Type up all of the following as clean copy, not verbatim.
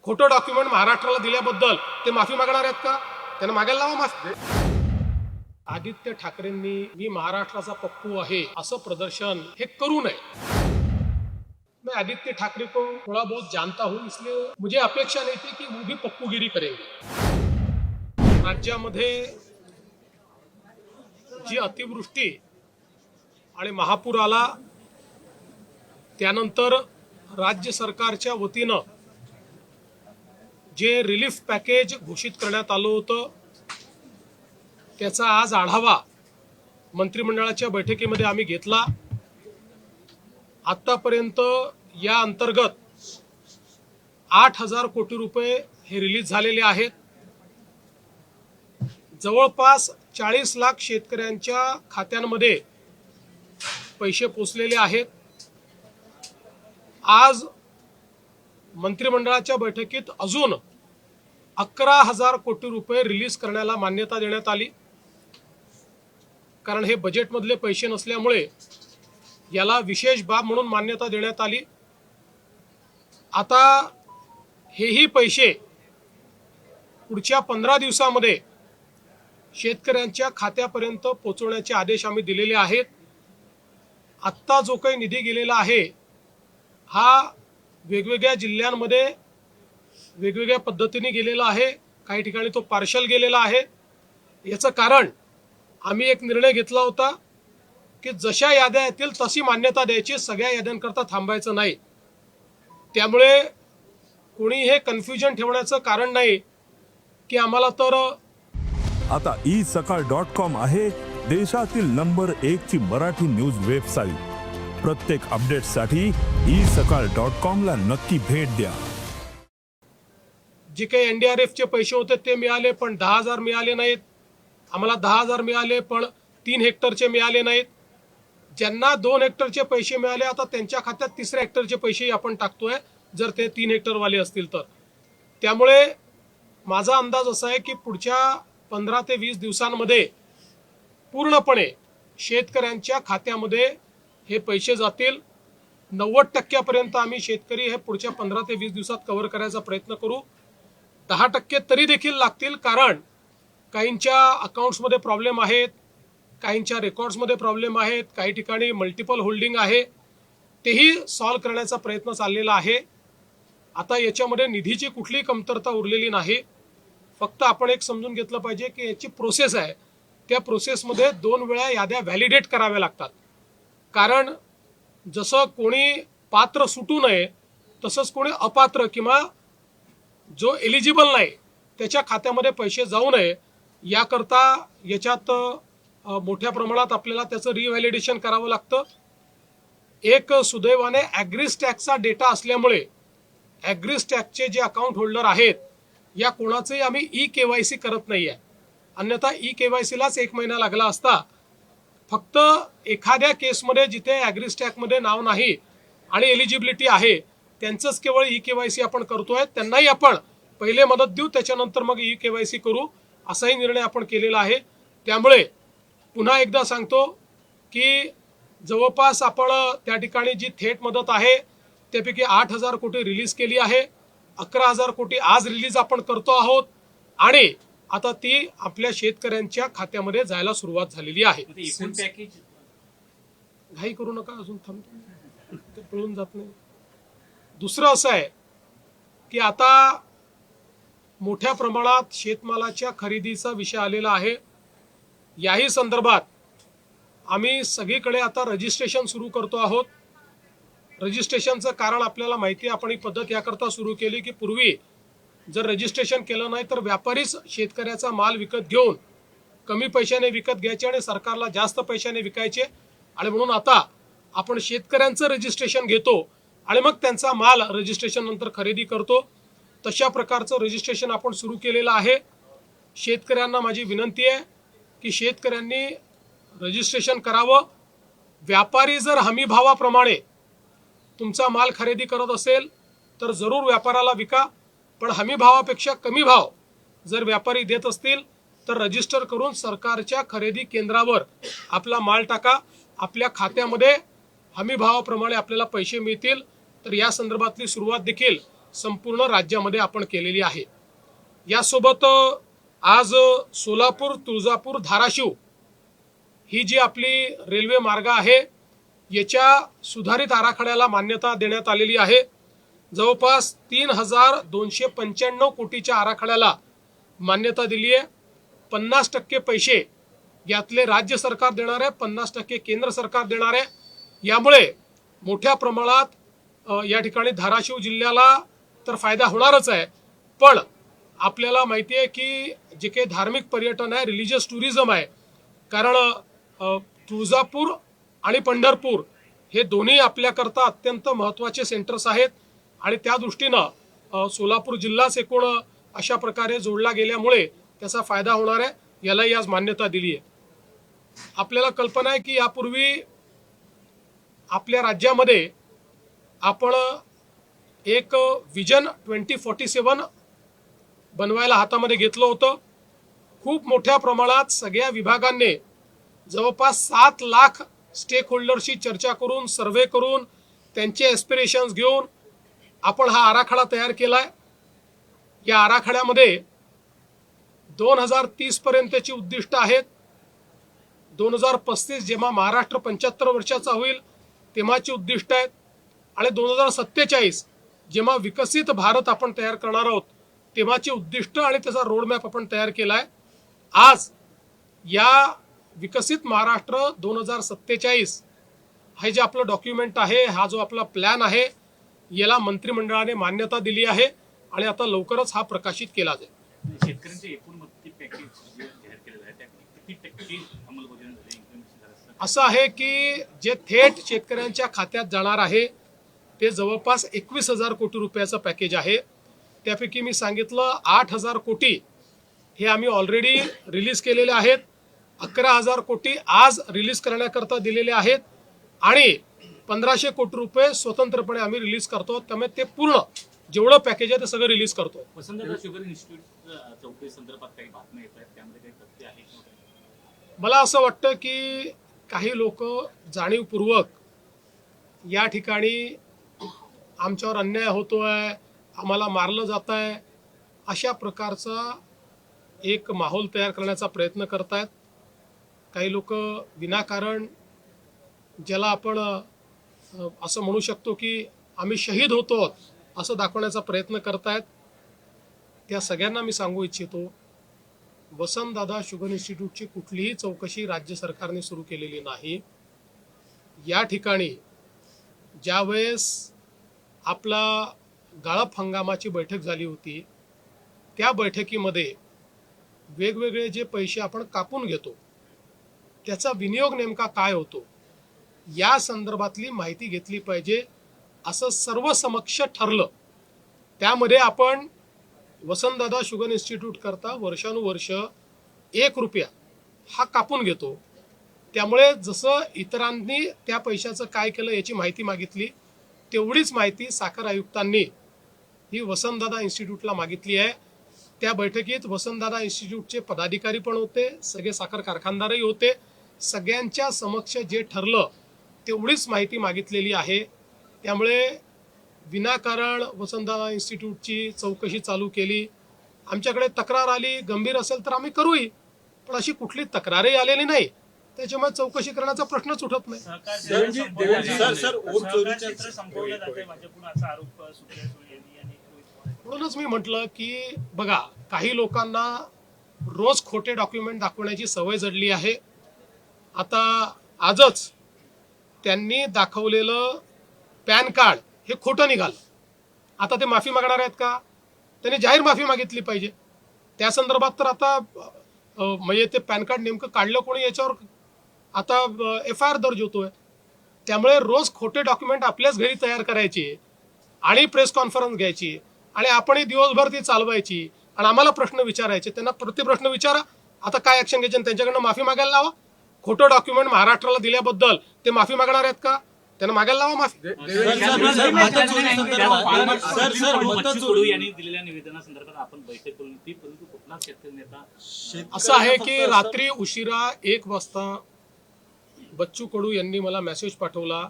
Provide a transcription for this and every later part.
खोटं डॉक्युमेंट महाराष्ट्राला दिल्याबद्दल ते माफी मागणार आहेत का? त्यांना मागायला लावा माफी. आदित्य ठाकरेंनी मी महाराष्ट्राचा पप्पू आहे असं प्रदर्शन हे करू नये. मैं आदित्य ठाकरे को थोड़ा बहुत जानता हूं, इसलिए मुझे अपेक्षा नहीं थी कि वो भी पप्पूगिरी करेंगे. राज्यामध्ये जी अतिवृष्टी आणि महापूर आला त्यानंतर राज्य सरकारच्या वतीनं जे रिलीफ पॅकेज घोषित करण्यात आलं होतं त्याचा आज आढावा मंत्रिमंडळाच्या बैठकीमध्ये आम्ही घेतला. आतापर्यंत या अंतर्गत 8,000 कोटी रुपये हे रिलीज झालेले आहेत. जवळपास 40 लाख शेतकऱ्यांच्या खात्यांमध्ये पैसे पोचलेले आहेत. आज मंत्रिमंडळाच्या बैठकीत अजून 11,000 कोटी रुपये रिलीज करण्याला मान्यता देण्यात आली. कारण हे बजेटमधले पैसे नसल्यामुळे याला विशेष बाब म्हणून मान्यता देण्यात आली. आता हेही पैसे पुढच्या 15 दिवसामध्ये शेतकऱ्यांच्या खात्यापर्यंत पोहोचवण्याचे आदेश आम्ही दिलेले आहेत. आत्ता जो काही निधी गेलेला आहे हा वेगवेगळ्या जिल्ह्यांमध्ये वेगवेगळ्या पद्धतीने गेलेला आहे. काही ठिकाणी तो पार्शल गेलेला आहे. याचं कारण आम्ही एक निर्णय घेतला होता की जशा याद्या येतील तशी मान्यता द्यायची, सगळ्या याद्यांकरता थांबायचं नाही. त्यामुळे कोणी हे कन्फ्युजन ठेवण्याचं कारण नाही की आम्हाला तर आता isakal.com आहे देशातील नंबर 1 ची मराठी न्यूज वेबसाईट. प्रत्येक अपडेटसाठी isakal.com ला नक्की भेट द्या. जे काही NDRFचे पैसे होते ते मिळाले पण 10,000 मिळाले नाहीत. आम्हाला 10,000 मिळाले पण 3 हेक्टरचे मिळाले नाहीत. ज्यांना 2 हेक्टरचे पैसे मिळाले आता त्यांच्या खात्यात 3 हेक्टरचे पैसेही आपण टाकतोय जर ते 3 हेक्टरवाले असतील तर. त्यामुळे माझा अंदाज असा आहे की पुढच्या 15 ते 20 दिवसांमध्ये पूर्णपणे शेतकऱ्यांच्या खात्यामध्ये हे पैसे जातील. 90% आम्ही शेतकरी हे पुढच्या 15 ते 20 दिवसात कव्हर करायचा प्रयत्न करू. 10% तरी देखील लागतील, कारण काहींच्या अकाउंट्समध्ये प्रॉब्लेम आहेत, काहींच्या रेकॉर्ड्समध्ये प्रॉब्लेम आहेत, काही ठिकाणी मल्टिपल होल्डिंग आहे. तेही सॉल्व्ह करण्याचा प्रयत्न चाललेला आहे. आता याच्यामध्ये निधीची कुठलीही कमतरता उरलेली नाही. फक्त आपण एक समजून घेतलं पाहिजे की याची प्रोसेस आहे. त्या प्रोसेसमध्ये 2 वेळा याद्या व्हॅलिडेट कराव्या लागतात. कारण जसं कोणी पात्र सुटू नये तसंच कोणी अपात्र किंवा जो एलिजिबल नाही त्याच्या खात्यामध्ये पैसे जाऊ नये याकरता याच्यात मोठ्या प्रमाणात आपल्याला त्याचं रिव्हॅलिडेशन करावं लागतं. एक सुदैवाने ॲग्रीस्टॅकचा डेटा असल्यामुळे ॲग्रीस्टॅकचे जे अकाउंट होल्डर आहेत या कोणाचंही आम्ही E-KYC करत नाही आहे. अन्यथा E-KYCलाच 1 महिना लागला असता. फक्त एखाद्या केसमध्ये जिथे ॲग्रीस्टॅकमध्ये नाव नाही आणि एलिजिबिलिटी आहे त्यांचंच केवळ E-KYC आपण करतोय. त्यांनाही आपण पहिले मदत देऊ, त्याच्यानंतर मग E-KYC करू असाही निर्णय आपण केलेला आहे. त्यामुळे पुन्हा एकदा सांगतो की जवळपास आपण त्या ठिकाणी जी थेट मदत आहे त्यापैकी 8,000 कोटी रिलीज केली आहे. 11,000 कोटी आज रिलीज आपण करतो आहोत आणि आता ती आपल्या शेतकऱ्यांच्या खात्यामध्ये जायला सुरुवात झालेली आहे. घाई करू नका, अजून थांबतो, ते पळून जात नाही. दुसरं असं आहे की आता मोठ्या प्रमाणात शेतमालाच्या खरेदीचा विषय आलेला आहे. याही संदर्भात आम्ही सगळीकडे आता रजिस्ट्रेशन सुरू करतो आहोत. रजिस्ट्रेशनचं कारण आपल्याला माहिती आहे. आपण ही पद्धत याकरता सुरू केली की पूर्वी जर रजिस्ट्रेशन केलं नाही तर व्यापारीच शेतकऱ्याचा माल विकत घेऊन कमी पैशाने विकत घ्यायचे आणि सरकारला जास्त पैशाने विकायचे. आणि म्हणून आता आपण शेतकऱ्यांचं रजिस्ट्रेशन घेतो आणि मग त्यांचा माल रजिस्ट्रेशन नंतर खरेदी करतो. तशा प्रकारचं रजिस्ट्रेशन आपण सुरू केलेलं आहे. शेतकऱ्यांना माझी विनंती आहे की शेतकऱ्यांनी रजिस्ट्रेशन करावं. व्यापारी जर हमी भावाप्रमाणे तुमचा माल खरेदी करत असेल तर जरूर व्यापाराला विका, पण हमी भावापेक्षा कमी भाव जर व्यापारी देत असतील तर रजिस्टर करून सरकारच्या खरेदी केंद्रावर आपला माल टाका. आपल्या खात्यामध्ये हमी भावाप्रमाणे आपल्याला पैसे मिळतील. तर या संदर्भातली सुरुवात देखील संपूर्ण राज्यामध्ये आपण केलेली आहे. यासोबत आज सोलापूर, तुळजापूर, धाराशिव ही जी आपली रेल्वे मार्ग आहे याच्या सुधारित आराखड्याला मान्यता देण्यात आलेली आहे. जवळपास 3,295 कोटीच्या आराखड्याला मान्यता दिली आहे. 50% पैसे यातले राज्य सरकार देणार आहे, 50% केंद्र सरकार देणार आहे. यामुळे मोठ्या प्रमाणात या ठिकाणी धाराशिव जिल्ह्याला तर फायदा होणारच आहे. पण आपल्याला माहिती आहे की जे काही धार्मिक पर्यटन आहे, रिलिजियस टुरिझम आहे, कारण तुळजापूर आणि पंढरपूर हे दोन्ही आपल्याकरता अत्यंत महत्त्वाचे सेंटर्स आहेत आणि त्या दृष्टीनं सोलापूर जिल्हाच एकूण अशा प्रकारे जोडला गेल्यामुळे त्याचा फायदा होणार आहे. यालाही आज मान्यता दिली आहे. आपल्याला कल्पना आहे की यापूर्वी आपल्या राज्यामध्ये आपण एक विजन 2047 बनवायला हातामध्ये घेतलं होतं. खूप मोठ्या प्रमाणात सगळ्या विभागांनी जवळपास 7 लाख स्टेक होल्डरशी चर्चा करून, सर्व्हे करून, त्यांचे एस्पिरेशन्स घेऊन आपण हा आराखडा तयार केलाय. या आराखड्यामध्ये 2030 पर्यंतची उद्दिष्ट आहेत. 2035 जेव्हा महाराष्ट्र 75 वर्षाचा होईल तेव्हाची उद्दिष्ट आहेत आणि 2047 जेव्हा विकसित भारत आपण तयार करणार आहोत तेव्हाची उद्दिष्ट आणि त्याचा रोडमॅप आपण तयार केलाय. आज या विकसित महाराष्ट्र 2047 हे जे आपलं डॉक्युमेंट आहे, हा जो आपला प्लॅन आहे, याला मंत्रिमंडळाने मान्यता दिली आहे आणि आता लवकरच हा प्रकाशित केला जाईल. शेतकऱ्यांचे एकूण मदती पॅकेज जे जाहीर केलेलं आहे त्यापैकी किती टक्के अंमलबजावणी झाली? असं आहे की जे थेट शेतकऱ्यांच्या खात्यात जाणार आहे ते जवळपास 21,000 कोटी रुपयाचं पॅकेज आहे. त्यापैकी मी सांगितलं 8,000 कोटी हे आम्ही ऑलरेडी रिलीज केलेले आहेत. 11,000 कोटी आज रिलीज करण्याकरता दिलेले आहेत आणि 1,500 कोटी रुपये स्वतंत्रपणे आम्ही रिलीज करतो. त्यामुळे ते पूर्ण जेवढं पॅकेज आहे ते सगळं रिलीज करतो. वसंतदादा शुगर इन्स्टिट्यूट चौकशी संदर्भात काही बातम्या येत आहेत, त्यामध्ये काही तथ्य आहे? मला असं वाटतं की काही लोक जाणीवपूर्वक या ठिकाणी आमच्यावर अन्याय होतोय, आम्हाला मारलं जात आहे, अशा प्रकारचा एक माहोल तयार करण्याचा प्रयत्न करतायत. काही लोक विनाकारण ज्याला आपण असं म्हणू शकतो की आम्ही शहीद होतो असं दाखवण्याचा प्रयत्न करतायत. त्या सगळ्यांना मी सांगू इच्छितो, वसंतदादा शुगर इन्स्टिट्यूटची कुठलीही चौकशी राज्य सरकारने सुरू केलेली नाही. या ठिकाणी ज्यावेळेस आपला गाळप हंगामाची बैठक झाली होती त्या बैठकीमध्ये वेगवेगळे जे पैसे आपण कापून घेतो त्याचा विनियोग नेमका काय होतो या संदर्भातली माहिती घेतली पाहिजे असं सर्वसमक्ष ठरलं. त्यामध्ये आपण वसंतदादा शुगर इन्स्टिट्यूट करता वर्षानुवर्ष 1 रुपया हा कापून घेतो. त्यामुळे जसं इतरांनी त्या पैशाचं काय केलं याची माहिती मागितली तेवढीच माहिती साखर आयुक्तांनी ही वसंतदादा इन्स्टिट्यूटला मागितली आहे. त्या बैठकीत वसंतदादा इन्स्टिट्यूटचे पदाधिकारी पण होते, सगळे साखर कारखानदारही होते. सगळ्यांच्या समक्ष जे ठरलं तेवढीच माहिती मागितलेली आहे. त्यामुळे विनाकारण वसंतदादा इन्स्टिट्यूटची चौकशी चालू केली. आमच्याकडे तक्रार आली, गंभीर असेल तर आम्ही करूही, पण अशी कुठली तक्रारही आलेली नाही. त्याच्यामुळे चौकशी करण्याचा प्रश्नच उठत नाही. म्हणूनच मी म्हटलं की बघा, काही लोकांना रोज खोटे डॉक्युमेंट दाखवण्याची सवय जडली आहे. आता आजच त्यांनी दाखवलेलं पॅन कार्ड हे खोटं निघालं. आता ते माफी मागणार आहेत का? त्यांनी जाहीर माफी मागितली पाहिजे. त्या संदर्भात तर आता म्हणजे ते पॅन कार्ड नेमकं काढलं कोणी याच्यावर आता FIR दर्ज होतोय. त्यामुळे रोज खोटे डॉक्युमेंट आपल्याच घरी तयार करायचे आणि प्रेस कॉन्फरन्स घ्यायची आणि आपणही दिवसभर ती चालवायची आणि आम्हाला प्रश्न विचारायचे. त्यांना प्रतिप्रश्न विचारा, आता काय ऍक्शन घ्यायची आणि त्यांच्याकडनं माफी मागायला लावा. खोटं डॉक्युमेंट महाराष्ट्राला दिल्याबद्दल ते माफी मागणार आहेत का? त्यांना मागायला लावा माफी. यांनी दिलेल्या निवेदनासंदर्भात आपण बैठक करून ती, परंतु कुठला शेतकरी नेता असं आहे की रात्री उशिरा 1 वाजता बच्चू कडू यांनी मला मेसेज पाठवला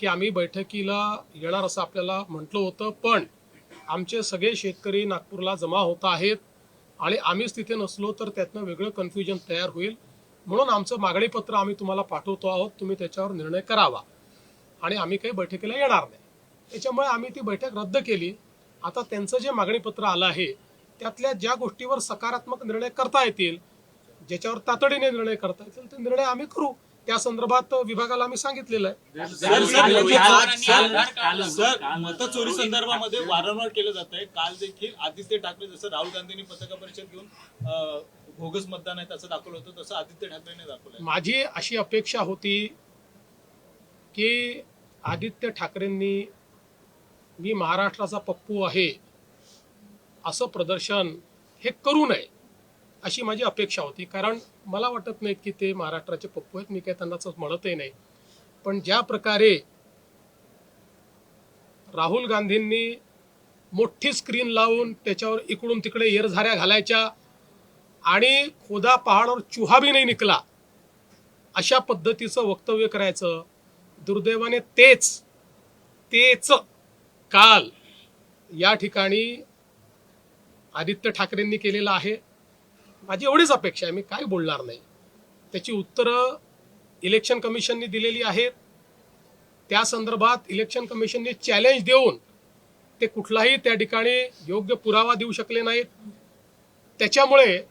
की आम्ही बैठकीला येणार असं आपल्याला म्हटलं होतं, पण आमचे सगळे शेतकरी नागपूरला जमा होत आहेत आणि आम्हीच तिथे नसलो तर त्यातनं वेगळं कन्फ्युजन तयार होईल. म्हणून आमचं मागणीपत्र आम्ही तुम्हाला पाठवतो आहोत. तुम्ही त्याच्यावर निर्णय करावा आणि आम्ही काही बैठकीला येणार नाही. त्याच्यामुळे आम्ही ती बैठक रद्द केली. आता त्यांचं जे मागणीपत्र आलं आहे त्यातल्या ज्या गोष्टीवर सकारात्मक निर्णय करता येतील, ज्याच्यावर तातडीने निर्णय करता येतील ते निर्णय आम्ही करू. त्या संदर्भात विभागाला आम्ही सांगितलेलं आहे. सर, मतचोरी संदर्भामध्ये वारंवार केलं जात आहे. काल देखील आदित्य ठाकरे जसं राहुल गांधींनी पत्रकार परिषद घेऊन बोगस मतदान आहे त्याचं दाखवलं होतं, तसं आदित्य ठाकरेंनी दाखवलं. माझी अशी अपेक्षा होती की आदित्य ठाकरेंनी मी महाराष्ट्राचा पप्पू आहे असं प्रदर्शन हे करू नये अशी माझी अपेक्षा होती. कारण मला वाटत नाही की ते महाराष्ट्राचे पप्पू आहेत. मी काही त्यांना म्हणतही नाही. पण ज्या प्रकारे राहुल गांधींनी मोठी स्क्रीन लावून त्याच्यावर इकडून तिकडे येरझाऱ्या घालायच्या आणि खोदा पहाडावर चुहा भी नाही निकला अशा पद्धतीचं वक्तव्य करायचं, दुर्दैवाने तेच काल या ठिकाणी आदित्य ठाकरेंनी केलेलं आहे. माझी एवढीच अपेक्षा आहे, मी काय बोलणार नाही. त्याची उत्तरं इलेक्शन कमिशनने दिलेली आहेत. त्या संदर्भात इलेक्शन कमिशनने चॅलेंज देऊन ते कुठलाही त्या ठिकाणी योग्य पुरावा देऊ शकले नाहीत. त्याच्यामुळे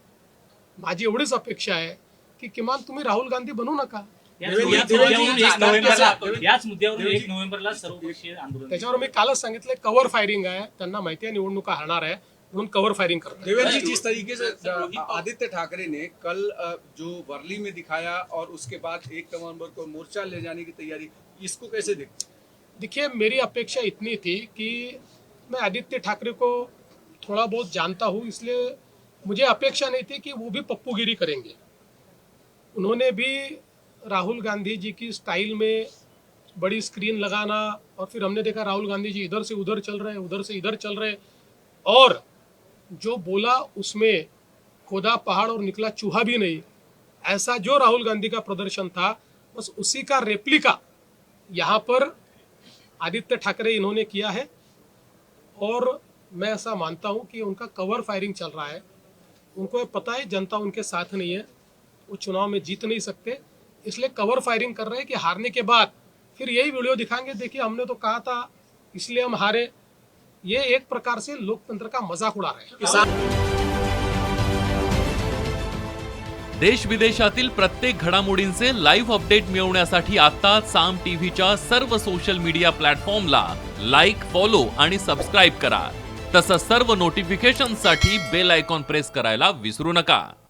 माझी एवढीच अपेक्षा आहे की किमान तुम्ही राहुल गांधी बनू नका. याच मुद्द्यावरून 1 नोव्हेंबरला सर्वपक्षीय आंदोलन, त्याच्यावर मी कालच सांगितलंय कव्हर फायरिंग आहे. त्यांना माहिती आहे निवडणुका हरणार आहे म्हणून कवर फायरिंग करतात. देवेंद्र जी, जिस तरीके से आदित्य ठाकरे ने कल जो वर्ली में दिखाया और उसके बाद 1 नवंबर को मोर्चा ले जाने की तैयारी, इसको कैसे देखते? देखिए, मेरी अपेक्षा इतनी थी कि मैं आदित्य ठाकरे को थोड़ा बहुत जानता हूँ, इसलिए मुझे अपेक्षा नहीं थी कि वो भी पप्पूगिरी करेंगे. उन्होंने भी राहुल गांधी जी की स्टाइल में बड़ी स्क्रीन लगाना और फिर हमने देखा राहुल गांधी जी इधर से उधर चल रहे हैं, उधर से इधर चल रहे, और जो बोला उसमें खोदा पहाड़ और निकला चूहा भी नहीं, ऐसा जो राहुल गांधी का प्रदर्शन था बस उसी का रेप्लिका यहाँ पर आदित्य ठाकरे इन्होंने किया है. और मैं ऐसा मानता हूँ कि उनका कवर फायरिंग चल रहा है. उनको ये पता है जनता उनके साथ नहीं है, वो चुनाव में जीत नहीं सकते, इसलिए कवर फायरिंग कर रहे हैं कि हारने के बाद फिर यही वीडियो दिखाएंगे, देखिए हमने तो कहा था इसलिए हम हारे. ये एक प्रकार से लोकतंत्र का मजाक उड़ा रहे हैं. देश विदेशातील प्रत्येक घडामोडींचे लाईव्ह अपडेट मिळवण्यासाठी आता साम टीव्हीच्या सर्व सोशल मीडिया प्लॅटफॉर्मला लाईक, फॉलो आणि सबस्क्राईब करा. तसंच सर्व नोटिफिकेशनसाठी बेल आयकॉन प्रेस करायला विसरू नका.